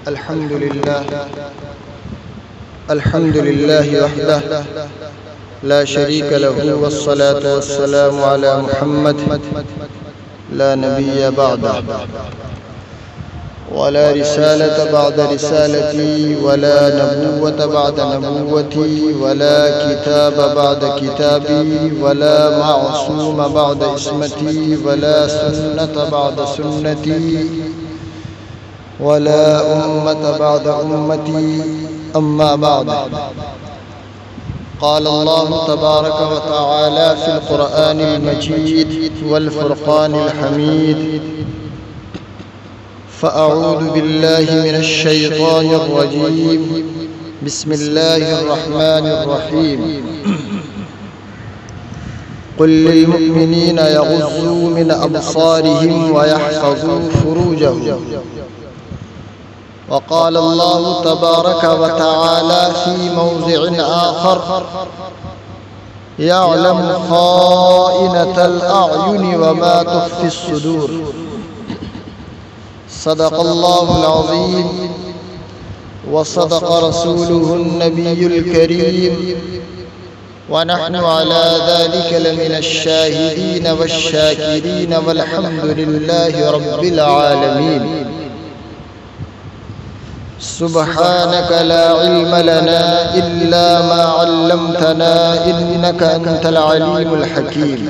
الحمد لله وحده لا شريك له والصلاة والسلام على محمد لا نبي بعده ولا رسالة بعد رسالتي ولا نبوة بعد نبوتي ولا كتاب بعد كتابي ولا معصوم بعد اسمتي ولا سنة بعد سنتي ولا أمة بعد أمتي أما بعد. قال الله تبارك وتعالى في القرآن المجيد والفرقان الحميد: فأعوذ بالله من الشيطان الرجيم بسم الله الرحمن الرحيم. قل للمؤمنين يغضوا من أبصارهم ويحفظوا فروجهم. وقال الله تبارك وتعالى في موضع آخر: يعلم خائنة الأعين وما تخفي الصدور. صدق الله العظيم وصدق رسوله النبي الكريم ونحن على ذلك لمن الشاهدين والشاكرين والحمد لله رب العالمين. سبحانك لا علم لنا إلا ما علمتنا إنك أنت العليم الحكيم.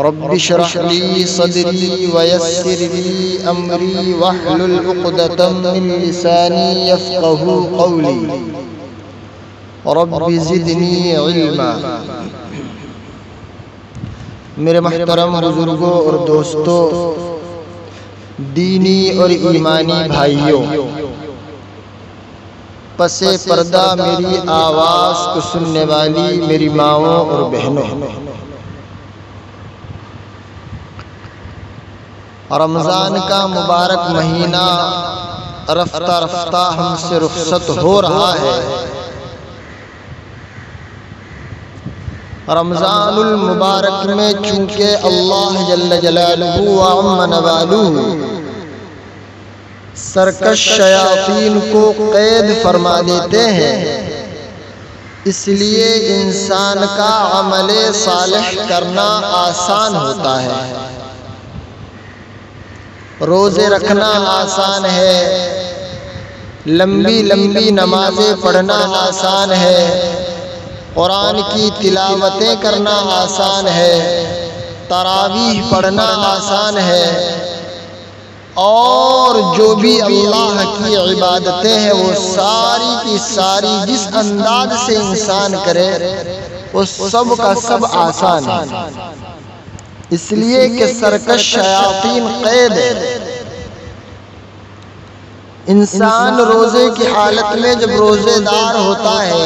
رب اشرح لي صدري ويسر لي أمري واحلل عقدة من لساني يفقه قولي. رب زدني علما. میرے محترم بزرگوں اور دوستوں، دینی اور ایمانی بھائیوں، پس پردہ میری آواز کو سننے والی میری ماؤں اور بہنوں، رمضان کا مبارک مہینہ رفتہ رفتہ ہم سے رخصت ہو رہا ہے۔ رمضان المبارک میں چونکہ اللہ جل جلالہ وعم نوالہ سرکش شیاطین کو قید فرما دیتے ہیں، اس لیے انسان کا عمل صالح کرنا آسان ہوتا ہے۔ روزے رکھنا آسان ہے، لمبی لمبی نمازیں پڑھنا آسان ہے، قرآن کی تلاوتیں کرنا آسان ہے، تراویح پڑھنا آسان ہے، اور جو بھی اللہ کی عبادتیں ہیں وہ ساری کی ساری جس انداز سے انسان کرے وہ سب کا سب آسان ہے، اس لیے کہ سرکش شیاطین قید ہے۔ انسان روزے کی حالت میں جب روزے دار ہوتا ہے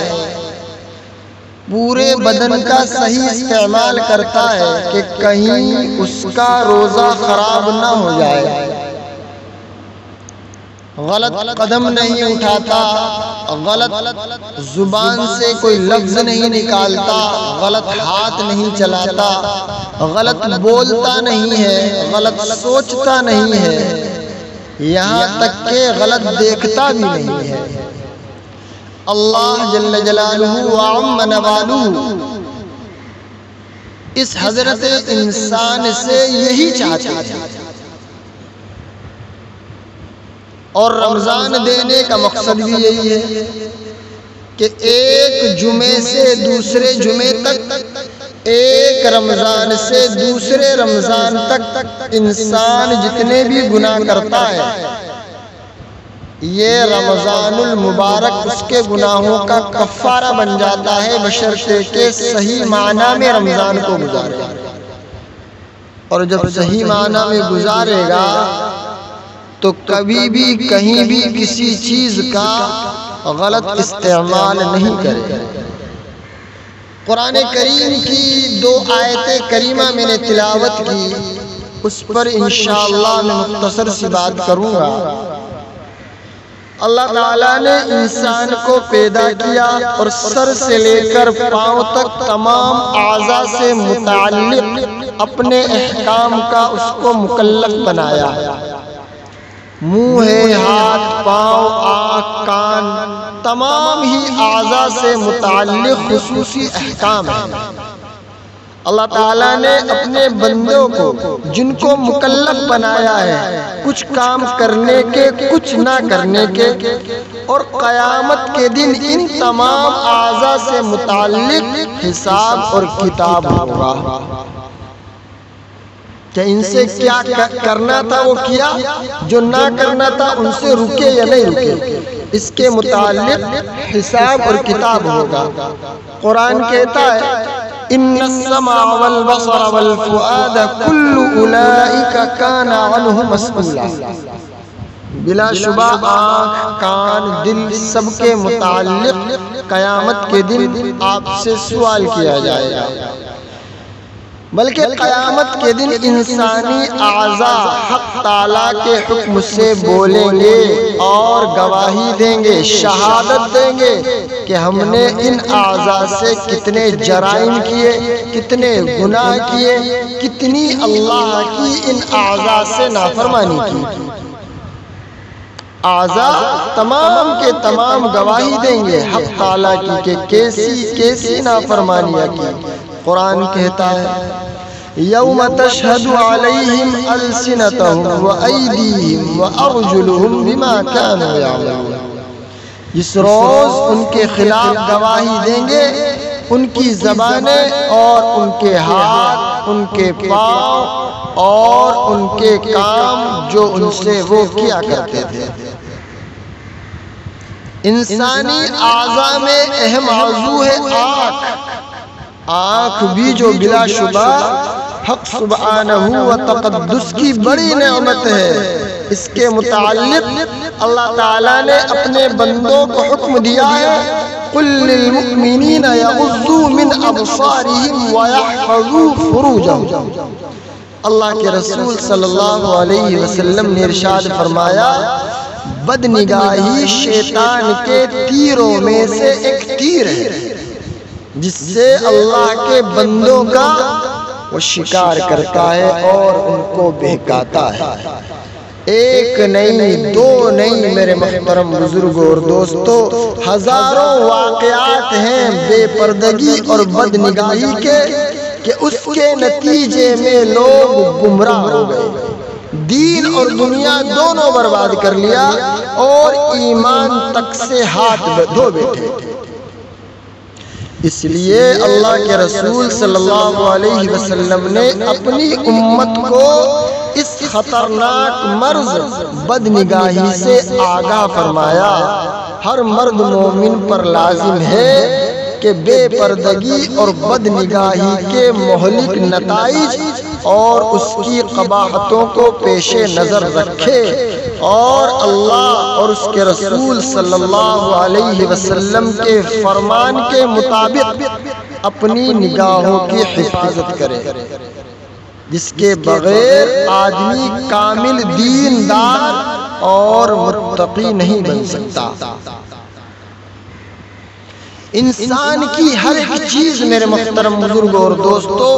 پورے بدن کا صحیح استعمال کرتا ہے کہ کہیں اس کا روزہ خراب نہ ہو جائے، غلط قدم نہیں اٹھاتا، غلط زبان سے کوئی لفظ نہیں نکالتا، غلط ہاتھ نہیں چلاتا، غلط بولتا نہیں ہے، غلط سوچتا نہیں ہے، یہاں تک کہ غلط دیکھتا بھی نہیں ہے۔ اللہ جل جلالہ وعم نوالہ اس حضرت انسان سے یہی چاہتا ہے، اور رمضان دینے کا مقصد بھی یہی ہے کہ ایک جمعے سے دوسرے جمعے تک، ایک رمضان سے دوسرے رمضان تک انسان جتنے بھی گناہ کرتا ہے یہ رمضان المبارک اس کے گناہوں کا کفارہ بن جاتا ہے، بشرطے کہ صحیح معنی میں رمضان کو گزارے، اور جب صحیح معنی میں گزارے گا تو کبھی بھی کہیں بھی کسی چیز کا غلط استعمال نہیں کرے۔ قرآن کریم کی 2 آیت کریمہ میں نے تلاوت کی، اس پر انشاءاللہ میں مختصر سی بات کروں گا۔ اللہ تعالیٰ نے انسان کو پیدا کیا اور سر سے لے کر پاؤں تک تمام اعضاء سے متعلق اپنے احکام کا اس کو مکلف بنایا۔ منہ ہے، ہاتھ، پاؤں، آنکھ، کان، تمام ہی اعضاء سے متعلق خصوصی احکام ہیں۔ اللہ تعالیٰ نے اپنے بندوں کو جن کو مکلف بنایا ہے کچھ کام کرنے کے، کچھ نہ کرنے کے، اور قیامت کے دن ان تمام اعضاء سے متعلق حساب اور کتاب ہوگا کہ ان سے کیا کرنا تھا وہ کیا، جو نہ کرنا تھا ان سے رکے یا نہیں رکے، اس کے متعلق حساب اور کتاب ہوگا۔ قرآن کہتا ہے ان السمع والبصر والفؤاد كل اولئک کان عنہ مسئولا، بلا شبہ آنکھ، کان، دل سب کے متعلق قیامت کے دن آپ سے سوال کیا جائے گا۔ بلکہ قیامت کے دن انسانی اعضاء حق تعالیٰ کے حکم سے بولیں گے اور گواہی دیں گے، شہادت دیں گے کہ ہم نے ان اعضاء سے کتنے جرائم کیے، کتنے گناہ کیے، کتنی اللہ کی ان اعضاء سے نافرمانی کی۔ اعضاء تمام کے تمام گواہی دیں گے حق تعالیٰ کی کہ کیسی نافرمانیاں کی۔ قرآن کہتا ہے یوم تشہد علیہم السنتہم وایدیہم وارجلہم بما کانوا یعملون، اس روز ان کے خلاف گواہی دیں گے ان کی زبانیں اور ان کے ہاتھ، ان کے پاؤں اور ان کے کام جو ان سے وہ کیا کرتے تھے۔ انسانی اعضاء میں اہم عضو ہے آنکھ۔ آنکھ بھی جو بلا شبہ حق سبحانہ و تقدس کی بڑی نعمت ہے، اس کے متعلق اللہ تعالیٰ نے اپنے بندوں کو حکم دیا ہے قل للمؤمنین یغضوا من ابصارہم ویحفظوا فروجہم۔ اللہ کے رسول صلی اللہ علیہ وسلم نے ارشاد فرمایا بد نگاہی شیطان کے تیروں میں سے ایک تیر ہے جس سے اللہ کے بندوں کا وہ شکار کرتا ہے اور ان کو بہکاتا ہے۔ ایک نہیں، دو نہیں میرے محترم بزرگوں اور دوستو، ہزاروں واقعات ہیں بے پردگی اور بد نگاہی کے کہ اس کے نتیجے میں لوگ گمراہ ہو گئے، دین اور دنیا دونوں برباد کر لیا اور ایمان تک سے ہاتھ دھو بیٹھے۔ اس لیے اللہ کے رسول صلی اللہ علیہ وسلم نے اپنی امت کو اس خطرناک مرض بد نگاہی سے آگاہ فرمایا۔ ہر مرد مومن پر لازم ہے کہ بے پردگی اور بد نگاہی کے مہلک نتائج اور اس کی قباحتوں کو پیش نظر رکھے اور اللہ اور اس کے رسول صلی اللہ علیہ وسلم کے فرمان کے مطابق اپنی نگاہوں کی حفاظت کرے، جس کے بغیر آدمی کامل دیندار اور متقی نہیں بن سکتا۔ انسان کی ہر ایک چیز میرے محترم بزرگوں اور دوستو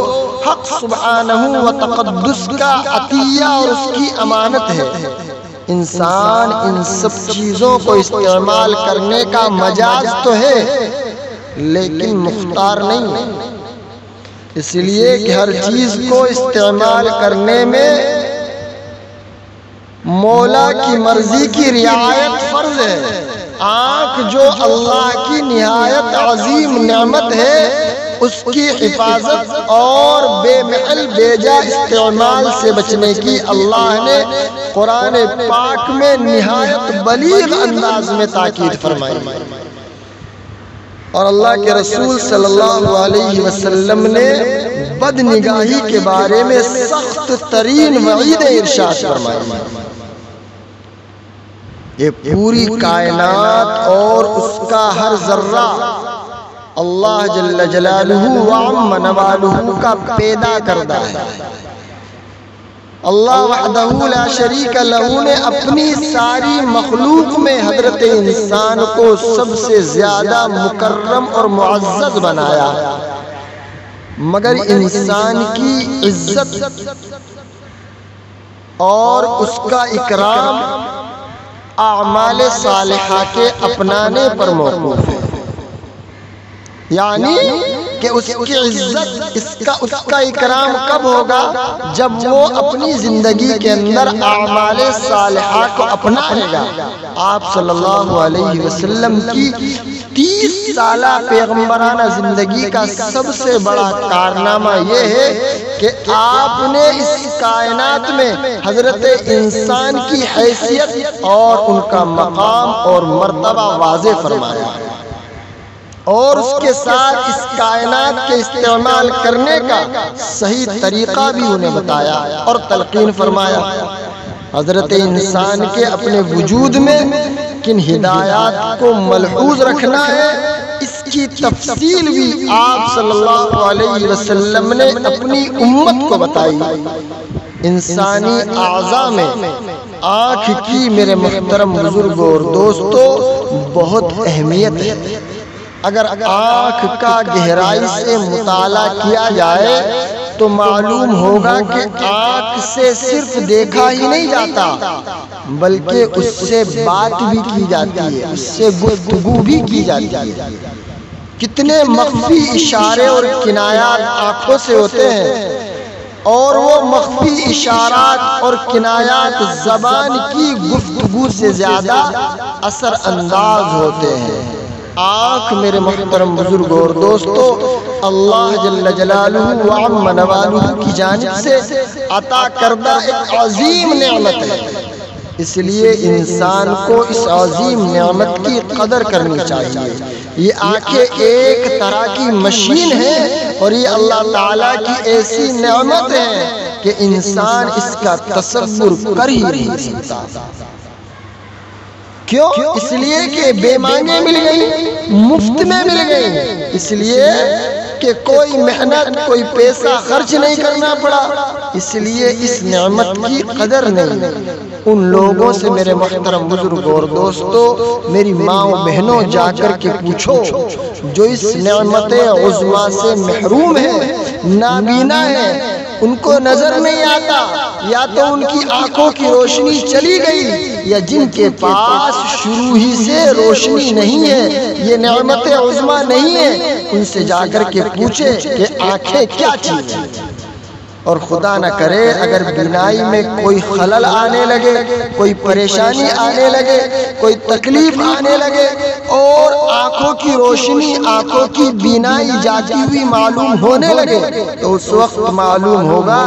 حق سبحانہ و تقدس کا عطیہ اور اس کی امانت ہے۔ انسان ان سب چیزوں کو استعمال کرنے کا مجاز تو ہے لیکن مختار نہیں، اس لیے کہ ہر چیز کو استعمال کرنے میں مولا کی مرضی کی رعایت فرض ہے۔ آنکھ جو اللہ کی نہایت عظیم نعمت ہے، اس کی حفاظت اور بے محل بیجا استعمال سے بچنے کی اللہ نے قرآن پاک میں نہایت بلیغ انداز میں تاکید فرمائی، اور اللہ کے رسول صلی اللہ علیہ وسلم نے بد نگاہی کے بارے میں سخت ترین وعید ارشاد فرمائی۔ یہ پوری کائنات اور اس کا ہر ذرہ اللہ جل جلالہ وعم نوالہ کا پیدا کردہ ہے۔ اللہ وحدہ لا شریک لہ نے اپنی ساری مخلوق میں حضرت انسان کو سب سے زیادہ مکرم اور معزز بنایا، مگر انسان کی عزت اور اس کا اکرام اعمال صالحہ کے اپنانے پر موقوف ہے، یعنی کہ اس کی عزت اس کا اکرام کب ہوگا؟ جب وہ اپنی زندگی کے اندر اعمال صالحہ کو اپنائے گا۔ آپ صلی اللہ علیہ وسلم کی 30 سالہ پیغمبرانہ زندگی کا سب سے بڑا کارنامہ یہ ہے کہ آپ نے اس کائنات میں حضرت انسان کی حیثیت اور ان کا مقام اور مرتبہ واضح فرمایا، اور اس کے ساتھ اس کائنات کے استعمال کرنے کا صحیح طریقہ بھی انہیں بتایا اور تلقین فرمایا۔ حضرت انسان کے اپنے وجود میں کن ہدایات کو ملحوظ رکھنا ہے، اس کی تفصیل بھی آپ صلی اللہ علیہ وسلم نے اپنی امت کو بتائی۔ انسانی اعضاء میں آنکھ کی میرے محترم بزرگوں اور دوستوں بہت اہمیت ہے۔ اگر آنکھ کا گہرائی سے مطالعہ کیا جائے تو معلوم ہوگا کہ آنکھ سے صرف دیکھا ہی نہیں جاتا بلکہ اس سے بات بھی کی جاتی ہے، اس سے گفتگو بھی کی جاتی ہے۔ کتنے مخفی اشارے اور کنایات آنکھوں سے ہوتے ہیں، اور وہ مخفی اشارات اور کنایات زبان کی گفتگو سے زیادہ اثر انداز ہوتے ہیں۔ آنکھ میرے محترم بزرگوں اور دوستوں اللہ جل جلالہ وعم نوالہ کی جانب سے عطا کردہ ایک عظیم نعمت ہے، اس لیے انسان کو اس عظیم نعمت کی قدر کرنی چاہیے۔ یہ آنکھیں ایک طرح کی مشین ہے اور یہ اللہ تعالیٰ کی ایسی نعمت ہے کہ انسان اس کا تصور کر ہی نہیں سکتا۔ کیوں؟ اس لیے کہ بے مانگے مل گئی، مفت میں مل گئی، اس لیے کہ کوئی محنت کوئی پیسہ خرچ نہیں کرنا پڑا، اس لیے اس نعمت کی قدر نہیں۔ ان لوگوں سے میرے محترم بزرگوں اور دوستوں، میری ماں و بہنوں، جا کر کے پوچھو جو اس نعمت عظمیٰ سے محروم ہے، نابینا ہے، ان کو نظر نہیں آتا، یا تو ان کی آنکھوں کی روشنی چلی گئی یا جن کے پاس شروع ہی سے روشنی نہیں ہے، یہ نعمت عظمیٰ نہیں ہے، ان سے جا کر کے پوچھے کہ آنکھیں کیا چیز ہے۔ اور خدا نہ کرے اگر بینائی میں کوئی خلل آنے لگے، کوئی پریشانی آنے لگے، کوئی تکلیف آنے لگے اور آنکھوں کی روشنی، آنکھوں کی بینائی جاتی ہوئی معلوم ہونے لگے، تو اس وقت معلوم ہوگا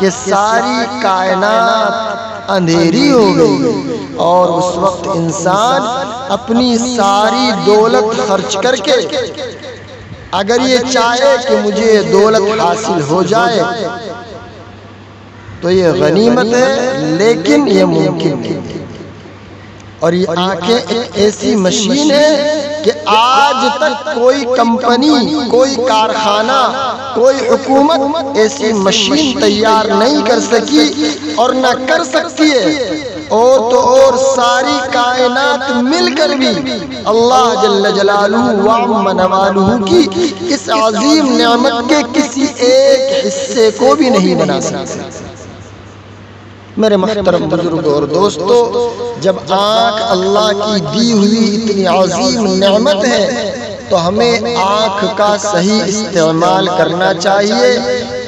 کہ ساری کائنات اندھیری ہو گئی، اور اس وقت انسان اپنی ساری دولت خرچ کر کے اگر یہ چاہے کہ مجھے دولت حاصل ہو جائے تو یہ غنیمت ہے، لیکن یہ ممکن نہیں۔ اور یہ آنکھیں ایک ایسی مشین ہے کہ آج تک کوئی کمپنی، کوئی کارخانہ، کوئی حکومت ایسی مشین تیار نہیں کر سکی اور نہ کر سکتی ہے، اور تو اور ساری کائنات مل کر بھی اللہ جل جلالہ وعم نوالہ کی اس عظیم نعمت کے کسی ایک حصے کو بھی نہیں بنا سکتے۔ میرے محترم بزرگوں اور دوستوں، جب آنکھ اللہ کی دی ہوئی اتنی عظیم نعمت ہے تو ہمیں آنکھ کا صحیح استعمال کرنا چاہیے۔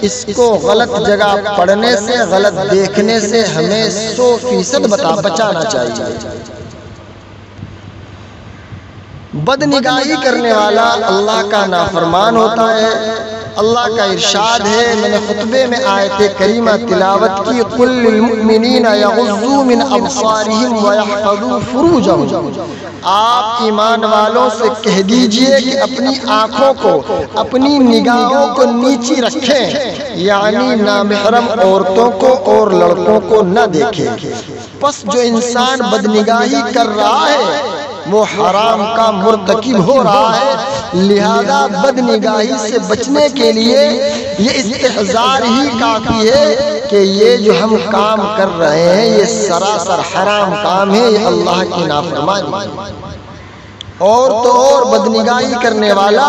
اس کو غلط جگہ پڑھنے سے، غلط دیکھنے سے ہمیں 100% بچانا چاہیے۔ بد نگاہی کرنے والا اللہ کا نافرمان ہوتا ہے۔ اللہ کا ارشاد ہے، میں نے خطبے میں آیت کریمہ تلاوت کی، قُلْ لِلْمُؤْمِنِينَ يَغُضُّوا مِنْ أَبْصَارِهِمْ وَيَحْفَظُوا فُرُوجَهُمْ۔ آپ ایمان والوں سے کہہ دیجئے کہ اپنی آنکھوں کو، اپنی نگاہوں کو نیچی رکھیں، یعنی نامحرم عورتوں کو اور لڑکوں کو نہ دیکھیں۔ پس جو انسان بدنگاہی کر رہا ہے وہ حرام کا مرتکب ہو رہا ہے، لہذا بدنگاہی سے بچنے کے لیے یہ استحضار ہی کافی ہے کہ یہ جو ہم کام کر رہے ہیں یہ سراسر حرام کام ہے، یہ اللہ کی نافرمانی ہے۔ اور تو اور بدنگاہی کرنے والا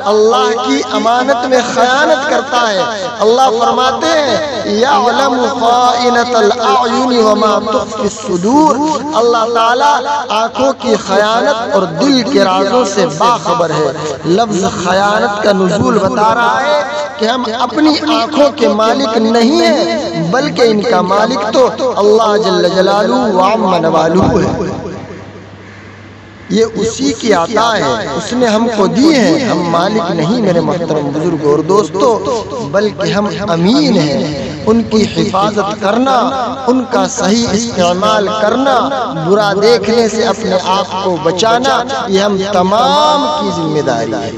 اللہ کی امانت میں خیانت کرتا ہے۔ اللہ فرماتے ہیں یعلم خائنۃ الاعین وما تخفی الصدور، اللہ تعالیٰ آنکھوں کی خیانت اور دل کے رازوں سے باخبر ہے۔ لفظ خیانت کا نزول بتا رہا ہے کہ ہم اپنی آنکھوں کے مالک نہیں ہیں، بلکہ ان کا مالک تو اللہ جل جلالہ وعم نوالہ ہے۔ یہ اسی کی عطا ہے، اس نے ہم کو دی ہے، ہم مالک نہیں میرے محترم بزرگ اور دوستو، بلکہ ہم امین ہیں۔ ان کی حفاظت کرنا، ان کا صحیح استعمال کرنا، برا دیکھنے سے اپنے آپ کو بچانا، یہ ہم تمام کی ذمہ داری ہے۔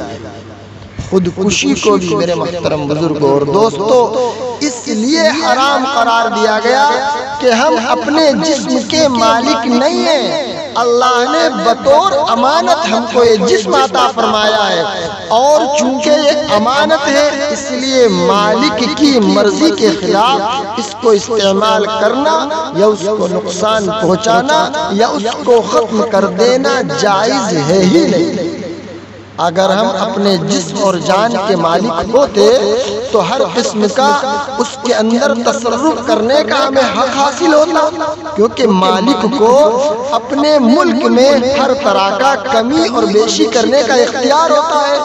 خودکشی کو بھی میرے محترم بزرگ اور دوستو اس لیے حرام قرار دیا گیا کہ ہم اپنے جسم کے مالک نہیں ہیں۔ اللہ نے بطور امانت ہم کو یہ جسم عطا فرمایا ہے، اور چونکہ یہ امانت ہے اس لیے مالک کی مرضی کے خلاف اس کو استعمال کرنا یا اس کو نقصان پہنچانا یا اس کو ختم کر دینا جائز ہے ہی نہیں۔ اگر ہم اپنے جسم اور جان کے مالک ہوتے تو ہر قسم کا اس کے اندر تصرف کرنے کا ہمیں حق حاصل ہوتا، کیونکہ مالک کو اپنے ملک میں ہر طرح کا کمی اور بیشی کرنے کا اختیار ہوتا ہے۔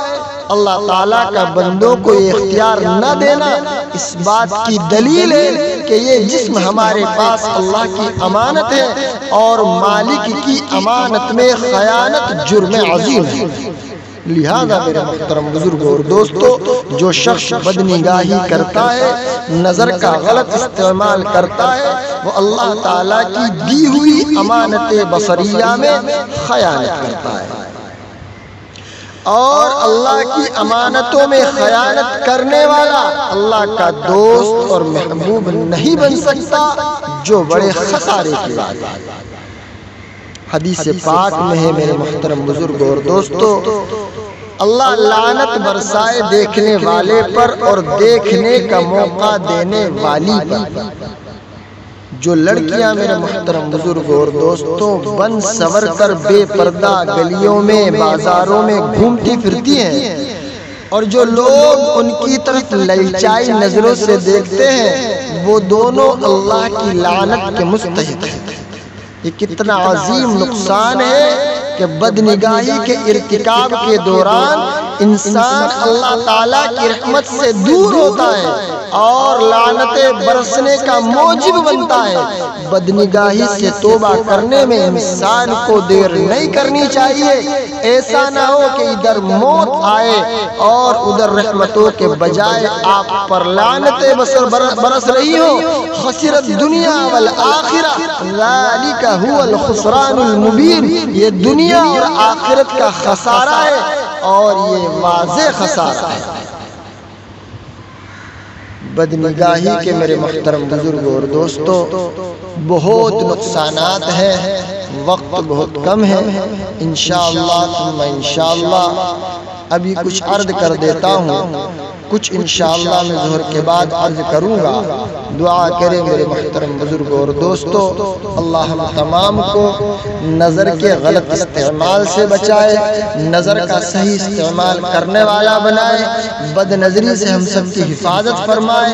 اللہ تعالیٰ کا بندوں کو یہ اختیار نہ دینا اس بات کی دلیل ہے کہ یہ جسم ہمارے پاس اللہ کی امانت ہے، اور مالک کی امانت میں خیانت جرم عظیم ہے۔ لہذا میرے محترم بزرگ اور دوستو، جو شخص بدنگاہی کرتا ہے، نظر کا غلط استعمال کرتا ہے، وہ اللہ تعالیٰ کی دی ہوئی امانت بصریہ میں خیانت کرتا ہے، اور اللہ کی امانتوں میں خیانت کرنے والا اللہ کا دوست اور محبوب نہیں بن سکتا، جو بڑے خسارے کی بات ہے۔ حدیث پاک میں ہے میرے محترم بزرگ اور دوستو، اللہ لعنت برسائے دیکھنے والے پر اور دیکھنے کا موقع دینے والی پر۔ جو لڑکیاں میرے محترم بزرگ اور دوستو بن سور کر بے پردہ گلیوں میں بازاروں میں گھومتی پھرتی ہیں، اور جو لوگ ان کی طرف للچائی نظروں سے دیکھتے ہیں، وہ دونوں اللہ کی لعنت کے مستحق ہیں۔ یہ کتنا عظیم نقصان ہے کہ بدنگاہی کے ارتکاب کے دوران انسان اللہ تعالیٰ کی رحمت سے دور ہوتا ہے اور لعنتیں برسنے کا موجب بنتا ہے۔ بدنگاہی سے توبہ کرنے میں انسان کو دیر نہیں کرنی چاہیے، ایسا نہ ہو کہ ادھر موت آئے اور ادھر رحمتوں کے بجائے آپ پر لعنتیں برس رہی ہو۔ خسرت دنیا والآخرہ ذالک هو الخسران المبین، یہ دنیا اور آخرت کا خسارہ ہے، اور یہ واضح خسارہ ہے۔ بدنگاہی کے میرے محترم بزرگ اور دوستو بہت نقصانات ہیں، وقت بہت کم ہے، انشاءاللہ ثم انشاءاللہ ابھی کچھ عرض کر دیتا ہوں، کچھ انشاءاللہ میں ظہر کے بعد عرض کروں گا۔ دعا کریں میرے محترم بزرگ اور دوستو، اللہ ہم تمام کو نظر کے غلط استعمال سے بچائے، نظر کا صحیح استعمال کرنے والا بنائے، بد نظری سے ہم سب کی حفاظت فرمائے،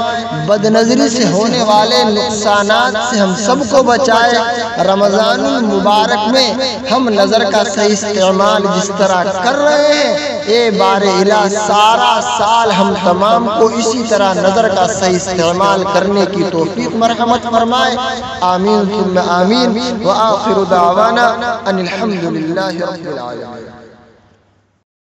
بد نظری سے ہونے والے نقصانات سے ہم سب کو بچائے۔ رمضان المبارک میں ہم نظر کا صحیح استعمال جس طرح کر رہے ہیں، اے بار الہ سارا سال ہم تمام کو اسی طرح نظر کا صحیح استعمال کرنے کی توفیق مرحمت فرمائے۔ آمین ثم آمین، وآخر دعوانا ان الحمد للہ رب العالمین۔